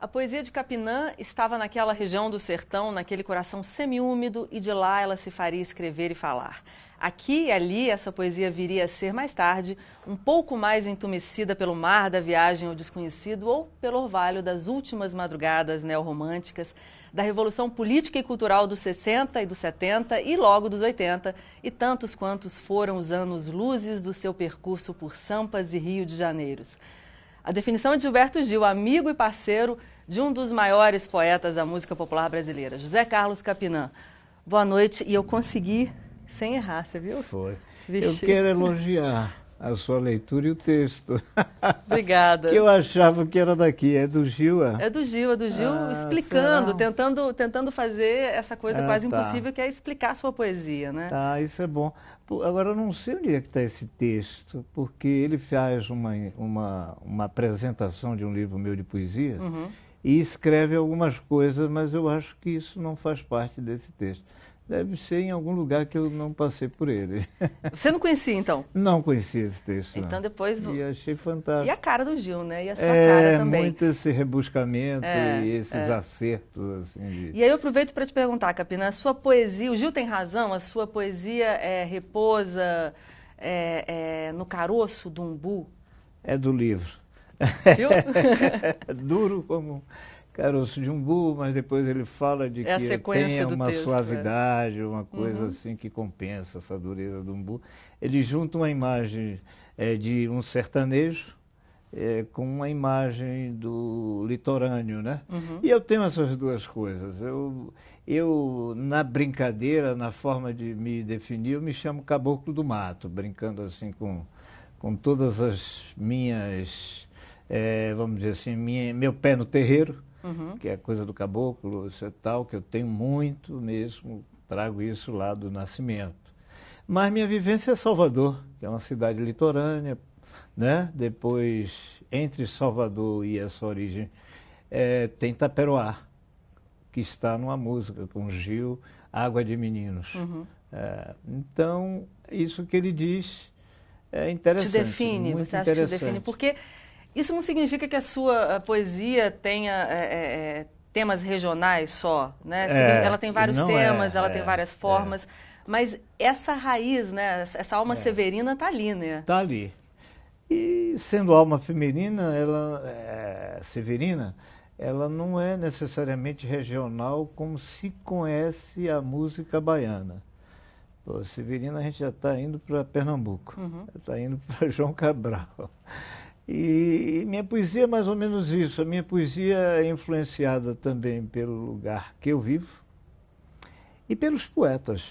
A poesia de Capinã estava naquela região do sertão, naquele coração semiúmido, e de lá ela se faria escrever e falar. Aqui e ali, essa poesia viria a ser, mais tarde, um pouco mais entumecida pelo mar da viagem ao desconhecido ou pelo orvalho das últimas madrugadas neorromânticas, da revolução política e cultural dos 60 e dos 70 e logo dos 80, e tantos quantos foram os anos luzes do seu percurso por Sampas e Rio de Janeiros. A definição é de Gilberto Gil, amigo e parceiro de um dos maiores poetas da música popular brasileira, José Carlos Capinã. Boa noite, e eu consegui sem errar, você viu? Foi. Vixe. Eu quero elogiar a sua leitura e o texto. Obrigada. Que eu achava que era daqui, é do Gil, é? É do Gil, explicando, tentando fazer essa coisa quase impossível, que é explicar a sua poesia, né? Tá, isso é bom. Agora, eu não sei onde é que está esse texto, porque ele faz uma apresentação de um livro meu de poesia e escreve algumas coisas, mas eu acho que isso não faz parte desse texto. Deve ser em algum lugar que eu não passei por ele. Você não conhecia, então? Não conhecia esse texto, Então não. depois... E achei fantástico. E a cara do Gil, né? E a sua cara também. Muito esse rebuscamento e esses acertos. Assim, E aí eu aproveito para te perguntar, Capinã, a sua poesia, o Gil tem razão, a sua poesia repousa no caroço do umbu? É do livro. Viu? É duro como caroço de umbu, mas depois ele fala de que tem uma suavidade, uma coisa assim que compensa essa dureza do umbu. Ele junta uma imagem de um sertanejo com uma imagem do litorâneo, né? E eu tenho essas duas coisas. Eu, na brincadeira, na forma de me definir, eu me chamo Caboclo do Mato, brincando assim com todas as minhas, vamos dizer assim, meu pé no terreiro, que é coisa do caboclo, isso é tal, que eu tenho muito mesmo, trago isso lá do nascimento. Mas minha vivência é Salvador, que é uma cidade litorânea, né? Depois, entre Salvador e essa origem, tem Taperoá, que está numa música com Gil, Água de Meninos. Então, isso que ele diz é interessante. Te define, você acha que te define? Porque isso não significa que a sua poesia tenha temas regionais só, né? Ela tem vários temas, ela tem várias formas, mas essa raiz, né? Essa alma severina está ali, né? Está ali. E sendo alma feminina, severina, ela não é necessariamente regional como se conhece a música baiana. Pô, severina a gente já está indo para Pernambuco, está indo para João Cabral. E minha poesia é mais ou menos isso. A minha poesia é influenciada também pelo lugar que eu vivo e pelos poetas,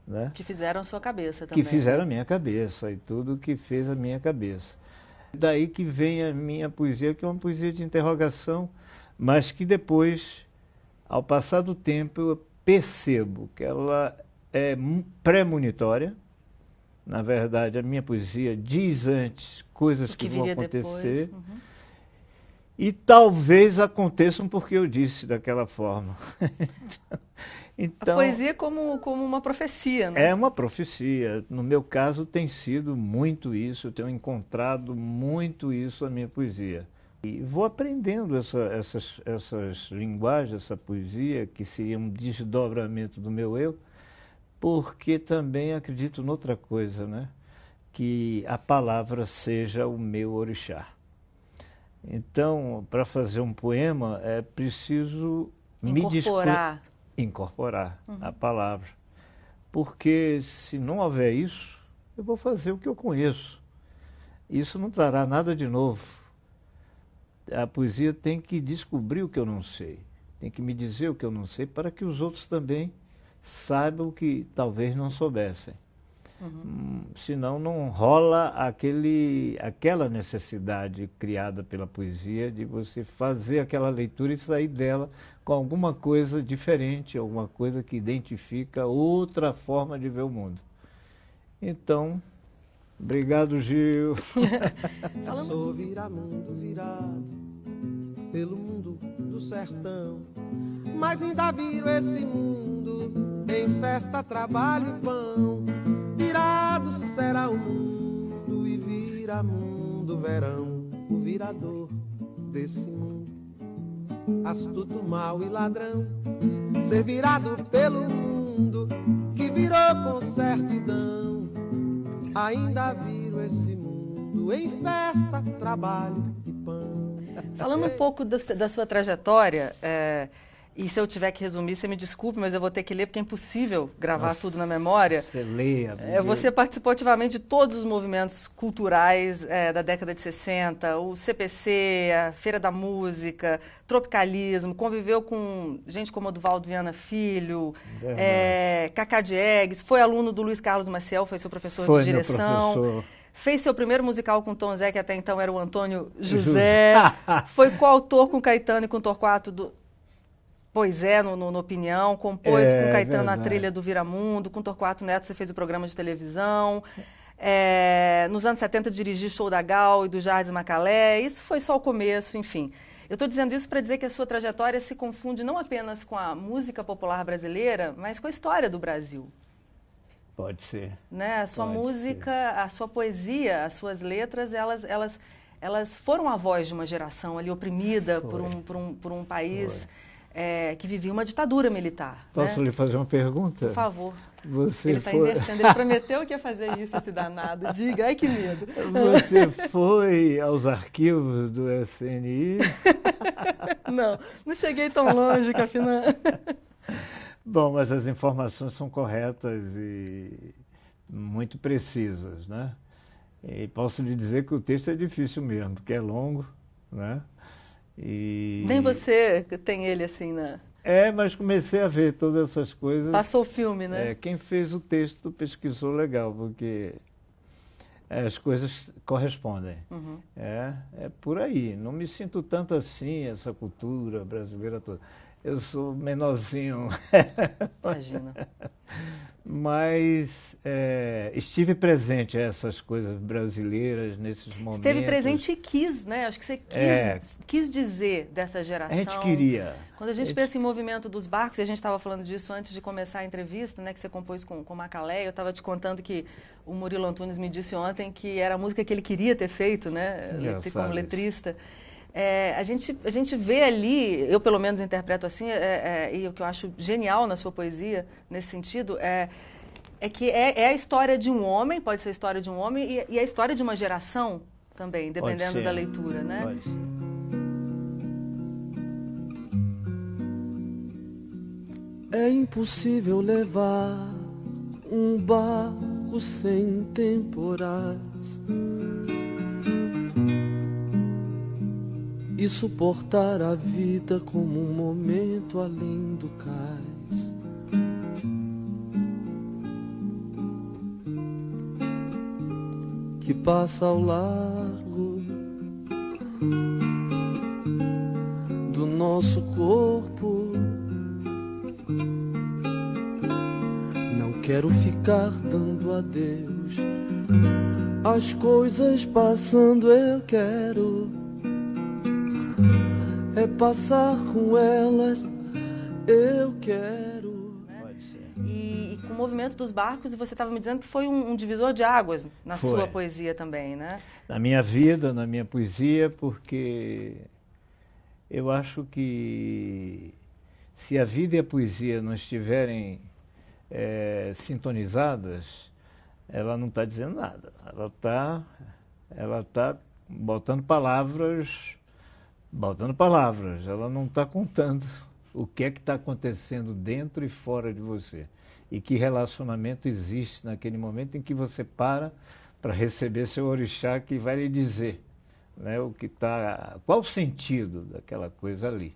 né? Que fizeram a sua cabeça também. Que fizeram a minha cabeça e tudo que fez a minha cabeça. Daí que vem a minha poesia, que é uma poesia de interrogação, mas que depois, ao passar do tempo, eu percebo que ela é premonitória. Na verdade, a minha poesia diz antes coisas que vão acontecer. E talvez aconteçam porque eu disse daquela forma. Então, a poesia como uma profecia, né? É uma profecia. No meu caso, tem sido muito isso. Eu tenho encontrado muito isso na minha poesia. E vou aprendendo essas linguagens, essa poesia, que seria um desdobramento do meu eu, porque também acredito noutra coisa, né? Que a palavra seja o meu orixá. Então, para fazer um poema, é preciso incorporar a palavra. Porque se não houver isso, eu vou fazer o que eu conheço. Isso não trará nada de novo. A poesia tem que descobrir o que eu não sei. Tem que me dizer o que eu não sei para que os outros também saibam o que talvez não soubessem. Senão não rola aquela necessidade criada pela poesia de você fazer aquela leitura e sair dela com alguma coisa diferente, alguma coisa que identifica outra forma de ver o mundo. Então, obrigado, Gil. Sou viramundo virado pelo mundo do sertão, mas ainda viro esse mundo em festa, trabalho e pão. Virado será o mundo e vira mundo verão, o virador desse mundo. astuto, mau e ladrão, ser virado pelo mundo que virou com certidão. Ainda viro esse mundo em festa, trabalho e pão. Falando um pouco da sua trajetória, e se eu tiver que resumir, você me desculpe, mas eu vou ter que ler porque é impossível gravar tudo na memória. Você leia. Você participou ativamente de todos os movimentos culturais da década de 60, o CPC, a Feira da Música, Tropicalismo, conviveu com gente como Oduvaldo Viana Filho, Cacá Diegues, foi aluno do Luiz Carlos Maciel, foi seu professor de direção. Professor. Fez seu primeiro musical com Tom Zé, que até então era o Antônio José. Foi coautor com Caetano e com Torquato do Pois é, no Opinião, compôs com Caetano a trilha do Viramundo, com Torquato Neto você fez o programa de televisão, nos anos 70 dirigiu Show da Gal e do Jardim Macalé, isso foi só o começo, enfim. Eu estou dizendo isso para dizer que a sua trajetória se confunde não apenas com a música popular brasileira, mas com a história do Brasil. Pode ser. Né? A sua música, a sua poesia, as suas letras, elas foram a voz de uma geração ali oprimida por um país... que vivia uma ditadura militar. Posso lhe fazer uma pergunta? Por favor. Ele está invertendo, ele prometeu que ia fazer isso, esse danado. Diga, ai que medo. Você foi aos arquivos do SNI? Não cheguei tão longe, Cafinã. Bom, mas as informações são corretas e muito precisas, né? E posso lhe dizer que o texto é difícil mesmo, porque é longo, né? Nem você tem ele assim, né? Mas comecei a ver todas essas coisas. Passou o filme, né? Quem fez o texto pesquisou legal, porque as coisas correspondem. Uhum. É por aí. Não me sinto tanto assim, essa cultura brasileira toda. Eu sou menorzinho. Imagina. Mas estive presente a essas coisas brasileiras nesses momentos. Esteve presente e quis, né? Acho que você quis dizer dessa geração. A gente queria. Quando a gente pensa em movimento dos barcos, e a gente estava falando disso antes de começar a entrevista, né? Que você compôs com Macalé, eu estava te contando que o Murilo Antunes me disse ontem que era a música que ele queria ter feito, né? Como letrista. A gente vê ali, eu pelo menos interpreto assim, e o que eu acho genial na sua poesia, nesse sentido, que é a história de um homem, pode ser a história de um homem, e a história de uma geração também, dependendo da leitura, né? Pode ser. É impossível levar um barco sem temporais e suportar a vida como um momento além do cais. Que passa ao largo do nosso corpo. Não quero ficar dando adeus às coisas passando, eu quero passar com elas, eu quero. E com o movimento dos barcos, e você estava me dizendo que foi um divisor de águas na sua poesia também, né? Na minha vida, na minha poesia, porque eu acho que se a vida e a poesia não estiverem sintonizadas, ela não está dizendo nada. Ela tá botando palavras, ela não está contando o que é que está acontecendo dentro e fora de você. E que relacionamento existe naquele momento em que você para receber seu orixá que vai lhe dizer, né, qual o sentido daquela coisa ali.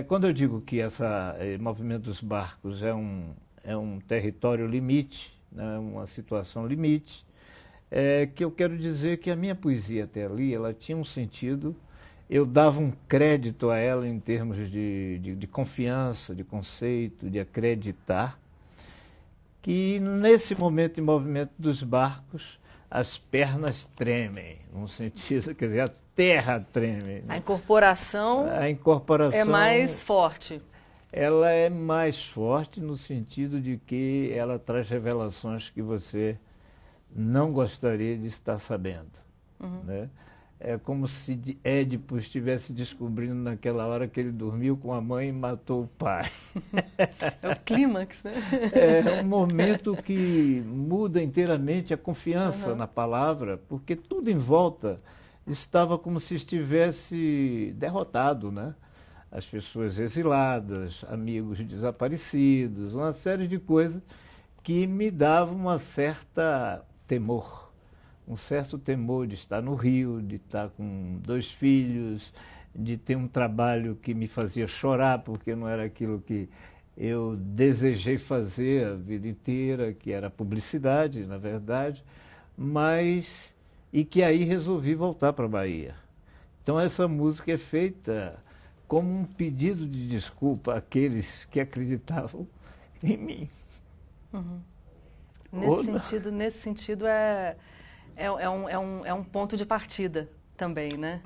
Quando eu digo que esse movimento dos barcos é um território limite, né, uma situação limite, que eu quero dizer que a minha poesia até ali, ela tinha um sentido. Eu dava um crédito a ela em termos de confiança, de conceito, de acreditar, que nesse momento de movimento dos barcos, as pernas tremem, num sentido, quer dizer, a terra treme. Né? A incorporação é mais forte. Ela é mais forte no sentido de que ela traz revelações que você não gostaria de estar sabendo. Uhum. Né? É como se Édipo estivesse descobrindo naquela hora que ele dormiu com a mãe e matou o pai. É o clímax, né? É um momento que muda inteiramente a confiança na palavra, porque tudo em volta estava como se estivesse derrotado, né? As pessoas exiladas, amigos desaparecidos, uma série de coisas que me davam uma certa temor. Um certo temor de estar no Rio, de estar com 2 filhos, de ter um trabalho que me fazia chorar, porque não era aquilo que eu desejei fazer a vida inteira, que era publicidade, na verdade, e que aí resolvi voltar para a Bahia. Então essa música é feita como um pedido de desculpa àqueles que acreditavam em mim. Uhum. Nesse sentido é um ponto de partida também, né?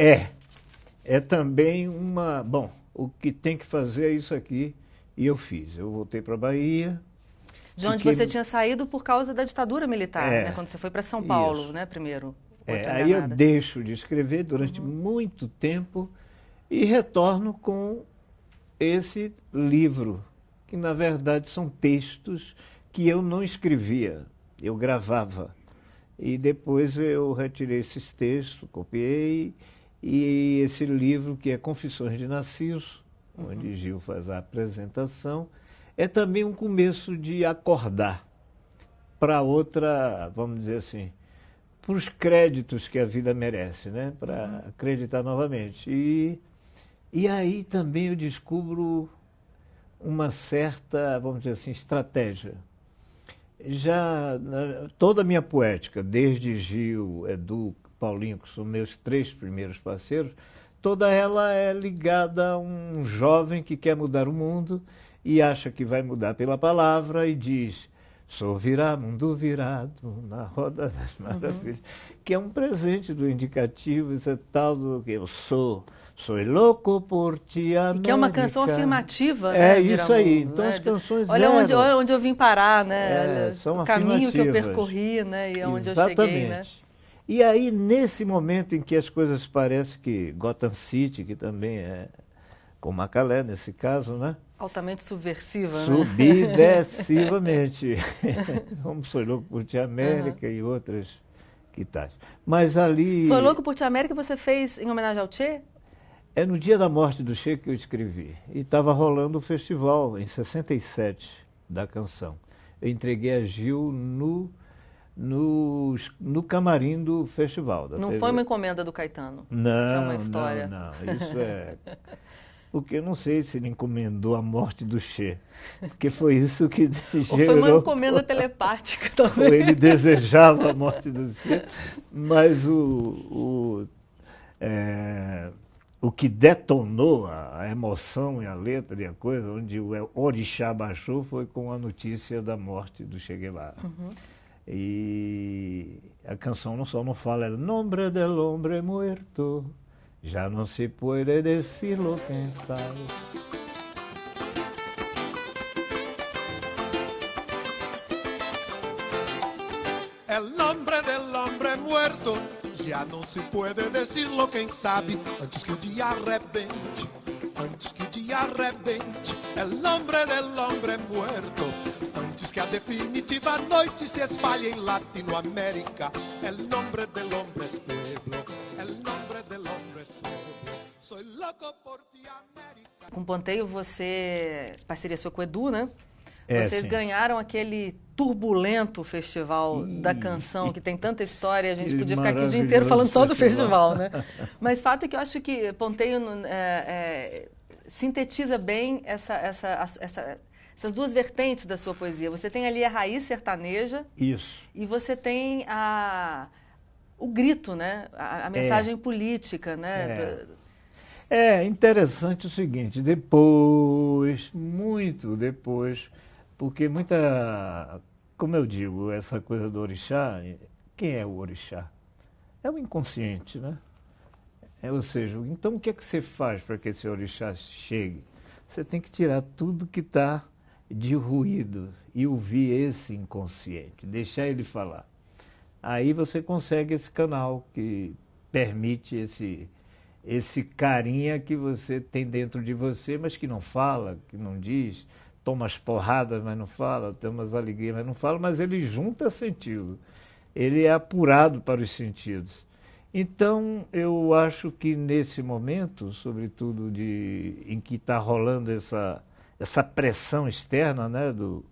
É também uma... Bom, o que tem que fazer é isso aqui, e eu fiz. Eu voltei para a Bahia. De onde você tinha saído por causa da ditadura militar, né? Quando você foi para São Paulo, isso. Né, primeiro. Aí eu deixo de escrever durante muito tempo e retorno com esse livro, que na verdade são textos que eu não escrevia, eu gravava. E depois eu retirei esses textos, copiei, e esse livro, que é Confissões de Narciso, onde Gil faz a apresentação, é também um começo de acordar para outra, vamos dizer assim, para os créditos que a vida merece, né? Para acreditar novamente. E aí também eu descubro uma certa, vamos dizer assim, estratégia. Já toda a minha poética, desde Gil, Edu, Paulinho, que são meus 3 primeiros parceiros, toda ela é ligada a um jovem que quer mudar o mundo e acha que vai mudar pela palavra e diz: sou mundo virado na roda das maravilhas, que é um presente do indicativo, isso é tal do que eu sou louco por ti, América. E que é uma canção afirmativa, né? É isso aí. Então né? As canções olha onde eu vim parar, né? São o caminho que eu percorri, né? E onde Exatamente. Eu cheguei, né? E aí, nesse momento em que as coisas parecem que Gotham City, que também é com Macalé nesse caso, né? Altamente subversiva, né? Subversivamente. Como Sou Louco por Ti, América e outras que tais. Mas ali... Sou Louco por Ti, América você fez em homenagem ao Che? É no dia da morte do Che que eu escrevi. E estava rolando o festival, em 67, da canção. Eu entreguei a Gil no camarim do festival. Não TV. Foi uma encomenda do Caetano? Não, isso é uma história. Não. Isso é... Porque eu não sei se ele encomendou a morte do Che. Porque foi isso que gerou... Ou foi uma encomenda telepática também. Ou ele desejava a morte do Che. Mas o que detonou a emoção e a letra e a coisa, onde o orixá baixou, foi com a notícia da morte do Che Guevara. E a canção não fala, é Nombre del hombre muerto, já não se puede decirlo, quem sabe. El nombre del hombre muerto, já não se puede decirlo, quem sabe, antes que o dia arrebente, el nombre del hombre muerto, antes que a definitiva noite se espalhe em Latinoamérica, el nombre del hombre es pueblo, el nombre del hombre es pueblo, soy loco por ti, América. Com Ponteio, parceria sua com o Edu, né? Vocês sim. ganharam aquele turbulento festival da canção, que tem tanta história, a gente podia ficar aqui o dia inteiro falando só do festival, né? Mas fato é que eu acho que Ponteio sintetiza bem essas duas vertentes da sua poesia. Você tem ali a raiz sertaneja. Isso. E você tem o grito, né? A mensagem política, né? É interessante o seguinte, muito depois, porque como eu digo, essa coisa do orixá, quem é o orixá? É o inconsciente, né? Ou seja, então o que é que você faz para que esse orixá chegue? Você tem que tirar tudo que está de ruído e ouvir esse inconsciente, deixar ele falar. Aí você consegue esse canal que permite esse carinha que você tem dentro de você, mas que não fala, que não diz, toma as porradas, mas não fala, tem umas alegrias, mas não fala, mas ele junta sentido. Ele é apurado para os sentidos. Então, eu acho que nesse momento, sobretudo em que está rolando essa pressão externa, né, do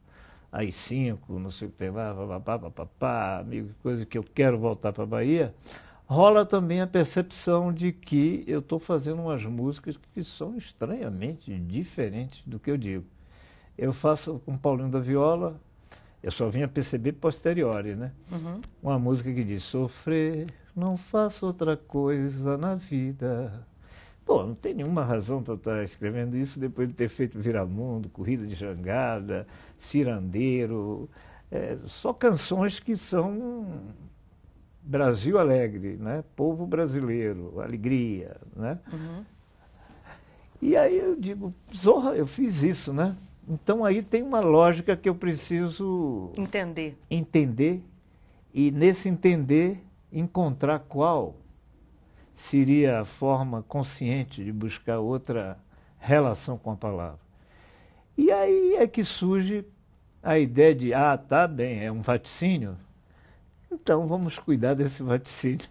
AI-5, não sei o que tem lá, papapá, amigo, coisa que eu quero voltar para a Bahia, rola também a percepção de que eu estou fazendo umas músicas que são estranhamente diferentes do que eu digo. Eu faço com Paulinho da Viola, eu só vim a perceber posteriori, né? Uhum. Uma música que diz: sofrer, não faço outra coisa na vida. Pô, não tem nenhuma razão para eu estar escrevendo isso depois de ter feito Viramundo, Corrida de Jangada, Cirandeiro, só canções que são Brasil alegre, né? Povo brasileiro, alegria, né? Uhum. E aí eu digo, zorra, eu fiz isso, né? Então aí tem uma lógica que eu preciso entender e nesse entender encontrar qual seria a forma consciente de buscar outra relação com a palavra. E aí é que surge a ideia de, tá bem, é um vaticínio, então vamos cuidar desse vaticínio.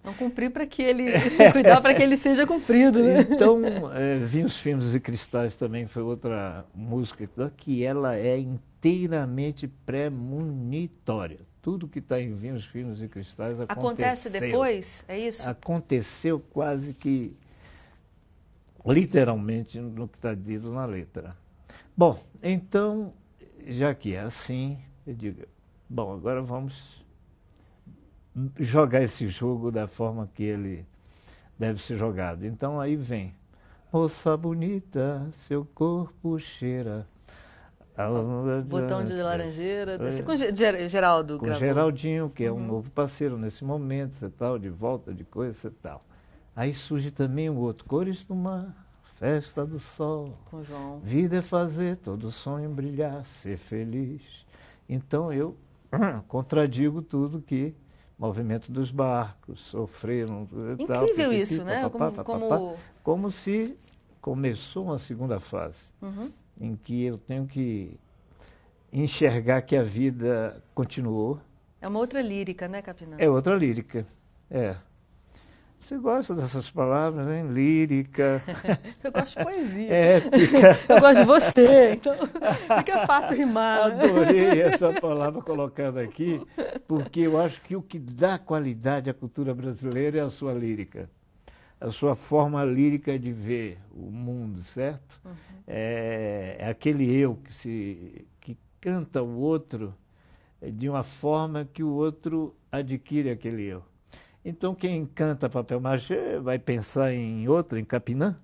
Vamos cumprir para que ele... cuidar para que ele seja cumprido, né? Então, Vinhos Finos e Cristais também foi outra música que ela é inteiramente premonitória. Tudo que está em Vinhos Finos e Cristais acontece depois? É isso? Aconteceu quase que literalmente no que está dito na letra. Bom, então, já que é assim, eu digo, bom, agora vamos jogar esse jogo da forma que ele deve ser jogado. Então aí vem: moça bonita, seu corpo cheira. Botão de Laranjeira, com Geraldo. Com Geraldinho, que é um novo parceiro nesse momento, e tal, de volta de coisa e tal. Aí surge também o outro: Cores do Mar, Festa do Sol. Com João. Vida é fazer todo sonho brilhar, ser feliz. Então eu contradigo tudo que Movimento dos Barcos, Sofreram. Incrível isso, né? Como se começou uma segunda fase. Uhum. Em que eu tenho que enxergar que a vida continuou. É uma outra lírica, né, Capinã? É outra lírica, Você gosta dessas palavras, hein? Lírica. Eu gosto de poesia. Épica. Eu gosto de você, então fica fácil rimar. Adorei essa palavra colocada aqui, porque eu acho que o que dá qualidade à cultura brasileira é a sua lírica. A sua forma lírica de ver o mundo, certo? Uhum. É aquele eu que canta o outro de uma forma que o outro adquire aquele eu. Então quem canta papel machê vai pensar em outro, em Capinã?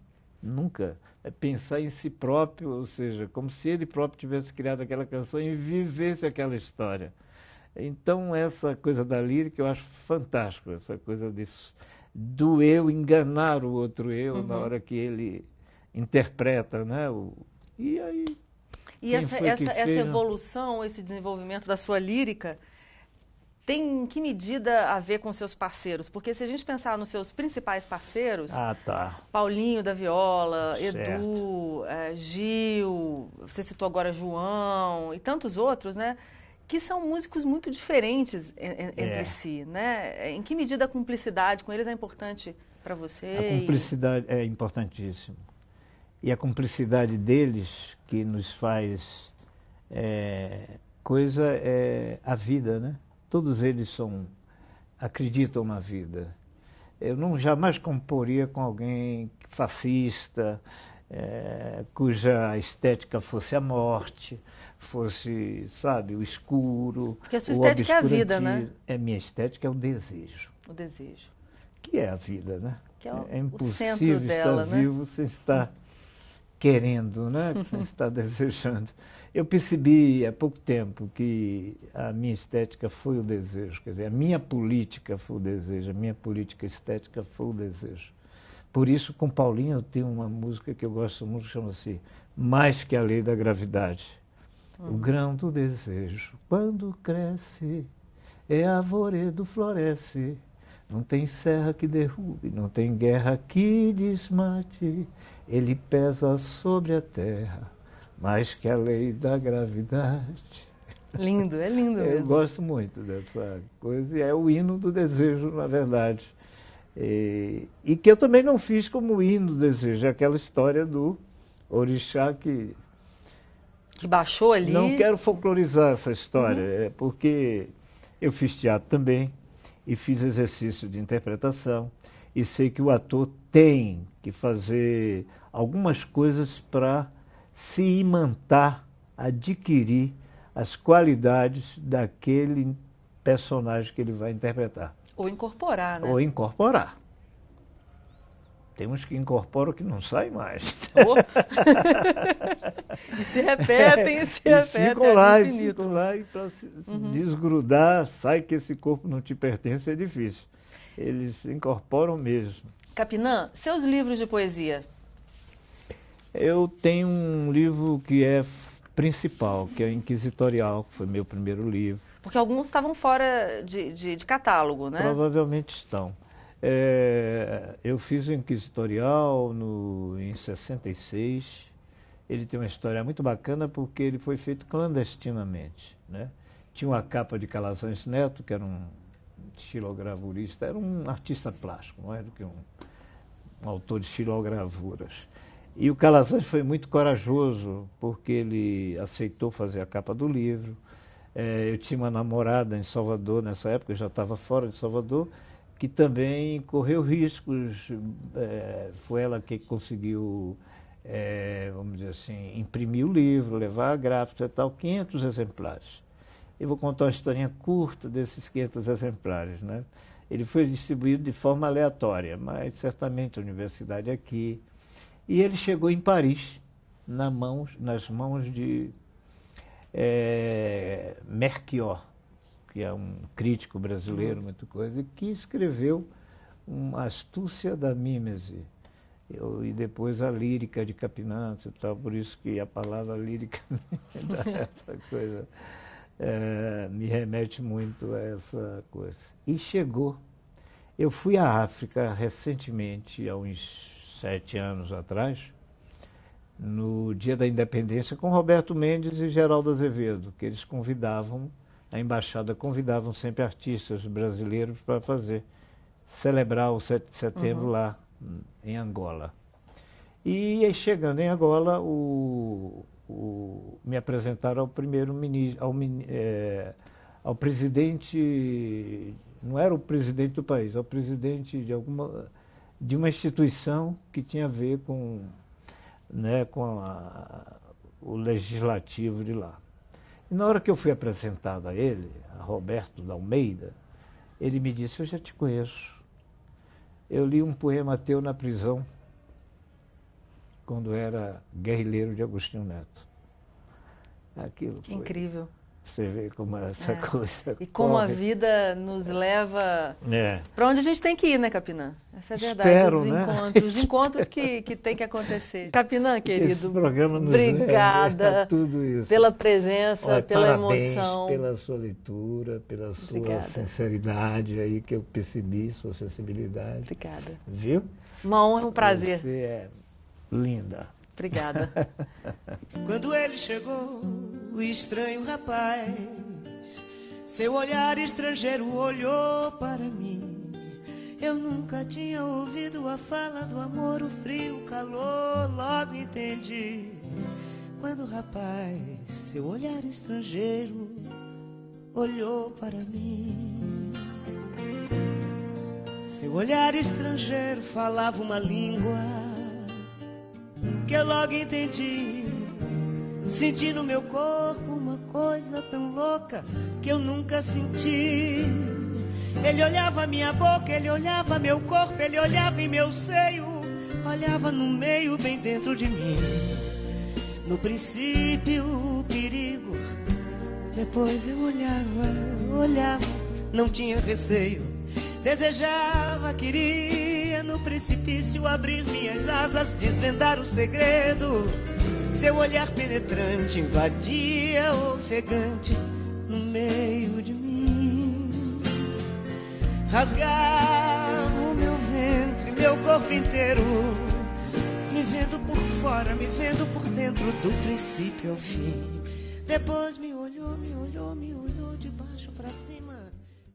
Nunca. É pensar em si próprio, ou seja, como se ele próprio tivesse criado aquela canção e vivesse aquela história. Então essa coisa da lírica eu acho fantástico, essa coisa disso. Do eu enganar o outro eu na hora que ele interpreta, né? E aí... E essa evolução, esse desenvolvimento da sua lírica, tem em que medida a ver com seus parceiros? Porque se a gente pensar nos seus principais parceiros, Paulinho da Viola, certo. Edu, Gil, você citou agora João e tantos outros, né? Que são músicos muito diferentes entre si, né? Em que medida a cumplicidade com eles é importante para você? A cumplicidade é importantíssima. E a cumplicidade deles que nos faz coisa é a vida, né? Todos eles acreditam na vida. Eu jamais comporia com alguém fascista, cuja estética fosse a morte, fosse, sabe, o escuro. Porque a sua estética é a vida, né? Minha estética é o desejo. O desejo. Que é a vida, né? Que é impossível o centro dela, estar vivo sem estar querendo, né? Sem estar desejando. Eu percebi há pouco tempo que a minha estética foi o desejo. Quer dizer, a minha política foi o desejo, a minha política estética foi o desejo. Por isso, com Paulinho, eu tenho uma música que eu gosto muito, chama-se Mais que a Lei da Gravidade. O grão do desejo, quando cresce, arvoredo floresce, Não tem serra que derrube, não tem guerra que desmate. Ele pesa sobre a terra, mais que a lei da gravidade. Lindo, é lindo mesmo. Eu gosto muito dessa coisa, e é o hino do desejo, na verdade. E que eu também não fiz como hino do desejo, aquela história do orixá que baixou ali. Não quero folclorizar essa história, porque eu fiz teatro também, e fiz exercício de interpretação, e sei que o ator tem que fazer algumas coisas para se imantar, adquirir as qualidades daquele personagem que ele vai interpretar. Ou incorporar, né? Ou incorporar. Tem uns que incorporam que não saem mais. Oh. E se repetem, e se repetem. Ficam lá, e para se desgrudar, sai que esse corpo não te pertence, é difícil. Eles se incorporam mesmo. Capinã, seus livros de poesia? Eu tenho um livro que é principal, que é o Inquisitorial, que foi meu primeiro livro. Porque alguns estavam fora de catálogo, né? Provavelmente estão. Eu fiz o Inquisitorial em 66. Ele tem uma história muito bacana porque ele foi feito clandestinamente, né? Tinha uma capa de Calazans Neto, que era um xilogravurista, era um artista plástico, não era do que um autor de xilogravuras. E o Calazans foi muito corajoso porque ele aceitou fazer a capa do livro. Eu tinha uma namorada em Salvador nessa época, eu já estava fora de Salvador, que também correu riscos. Foi ela que conseguiu, vamos dizer assim, imprimir o livro, levar a gráfica e tal, 500 exemplares. Eu vou contar uma historinha curta desses 500 exemplares, né? Ele foi distribuído de forma aleatória, mas certamente a universidade aqui. E ele chegou em Paris, nas mãos de Merquior, que é um crítico brasileiro, muita coisa, que escreveu uma Astúcia da Mímese, e depois a lírica de Capinanço e tal, por isso que a palavra lírica essa coisa me remete muito a essa coisa. E chegou. Eu fui à África recentemente, há uns 7 anos atrás, no dia da independência, com Roberto Mendes e Geraldo Azevedo, que eles convidavam, a embaixada convidavam sempre artistas brasileiros para celebrar o 7 de setembro lá em Angola. E chegando em Angola, me apresentaram ao primeiro-ministro, ao presidente, não era o presidente do país, ao presidente de uma instituição que tinha a ver com o legislativo de lá. E na hora que eu fui apresentado a ele, a Roberto da Almeida, ele me disse: eu já te conheço. Eu li um poema teu na prisão, quando era guerrilheiro de Agostinho Neto. Aquilo que incrível. Você vê como essa coisa. E como a vida nos leva para onde a gente tem que ir, né, Capinã? Essa é a verdade. Espero, os encontros que tem que acontecer. Capinã, querido, esse programa nos obrigada a tudo isso. Pela presença, Olha, pela parabéns emoção. Pela sua leitura, pela sua sinceridade aí, que eu percebi, sua sensibilidade. Obrigada. Viu? Uma honra, um prazer. Você é linda. Obrigada. Quando ele chegou, o estranho rapaz, seu olhar estrangeiro olhou para mim. Eu nunca tinha ouvido a fala do amor, o frio, o calor, logo entendi. Quando o rapaz, seu olhar estrangeiro olhou para mim. Seu olhar estrangeiro falava uma língua que eu logo entendi. Senti no meu corpo uma coisa tão louca que eu nunca senti. Ele olhava minha boca, ele olhava meu corpo, ele olhava em meu seio, olhava no meio, bem dentro de mim. No princípio, o perigo, depois eu olhava, não tinha receio. Desejava, queria no precipício abrir minhas asas, desvendar o segredo. Seu olhar penetrante invadia, ofegante, no meio de mim. rasgava o meu ventre, meu corpo inteiro, me vendo por fora, me vendo por dentro, do princípio ao fim. Depois me olhou de baixo pra cima.